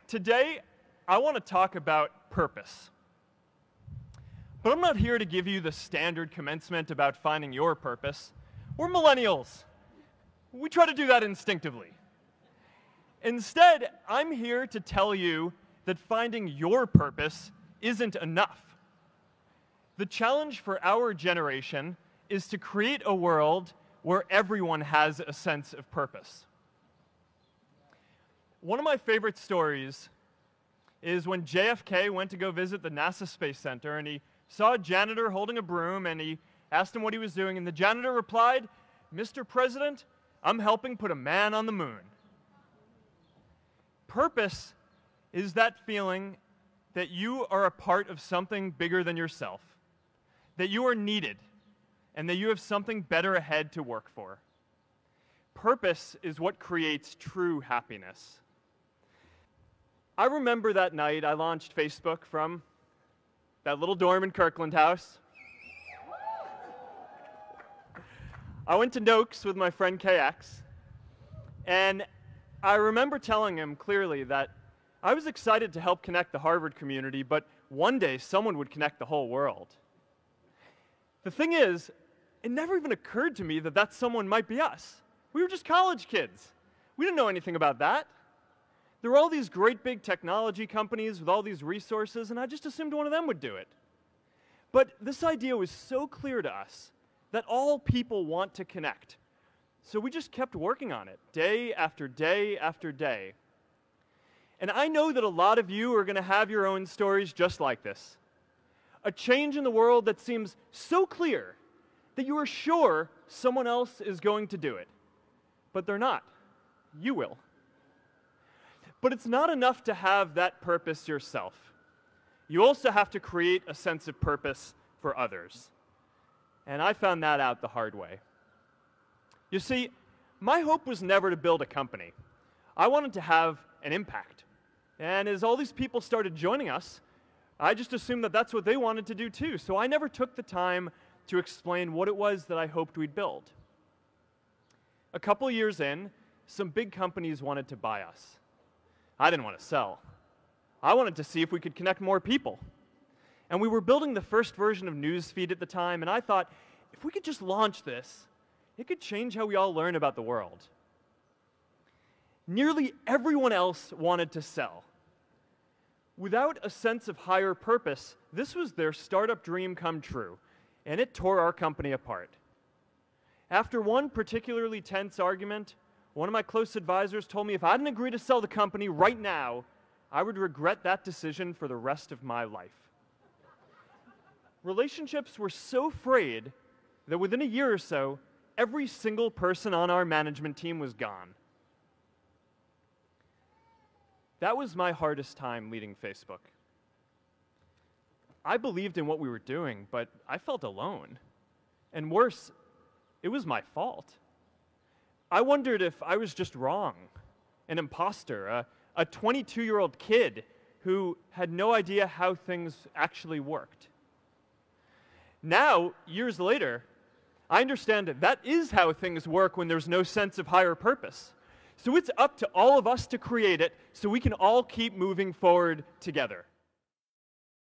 Today, I want to talk about purpose. But I'm not here to give you the standard commencement about finding your purpose. We're millennials. We try to do that instinctively. Instead, I'm here to tell you that finding your purpose isn't enough. The challenge for our generation is to create a world where everyone has a sense of purpose. One of my favorite stories is when JFK went to go visit the NASA Space Center, and he saw a janitor holding a broom, and he asked him what he was doing, and the janitor replied, "Mr. President, I'm helping put a man on the moon." Purpose is that feeling that you are a part of something bigger than yourself, that you are needed, and that you have something better ahead to work for. Purpose is what creates true happiness. I remember that night I launched Facebook from that little dorm in Kirkland House. I went to Noakes with my friend KX, and I remember telling him clearly that I was excited to help connect the Harvard community, but one day someone would connect the whole world. The thing is, it never even occurred to me that that someone might be us. We were just college kids. We didn't know anything about that. There were all these great big technology companies with all these resources, and I just assumed one of them would do it. But this idea was so clear to us that all people want to connect. So we just kept working on it, day after day after day. And I know that a lot of you are going to have your own stories just like this. A change in the world that seems so clear that you are sure someone else is going to do it. But they're not. You will. But it's not enough to have that purpose yourself. You also have to create a sense of purpose for others. And I found that out the hard way. You see, my hope was never to build a company. I wanted to have an impact. And as all these people started joining us, I just assumed that that's what they wanted to do too. So I never took the time to explain what it was that I hoped we'd build. A couple years in, some big companies wanted to buy us. I didn't want to sell. I wanted to see if we could connect more people. And we were building the first version of Newsfeed at the time, and I thought, if we could just launch this, it could change how we all learn about the world. Nearly everyone else wanted to sell. Without a sense of higher purpose, this was their startup dream come true, and it tore our company apart. After one particularly tense argument, one of my close advisors told me if I didn't agree to sell the company right now, I would regret that decision for the rest of my life. Relationships were so frayed that within a year or so, every single person on our management team was gone. That was my hardest time leading Facebook. I believed in what we were doing, but I felt alone. And worse, it was my fault. I wondered if I was just wrong, an imposter, a 22-year-old kid who had no idea how things actually worked. Now, years later, I understand that is how things work when there's no sense of higher purpose. So it's up to all of us to create it so we can all keep moving forward together.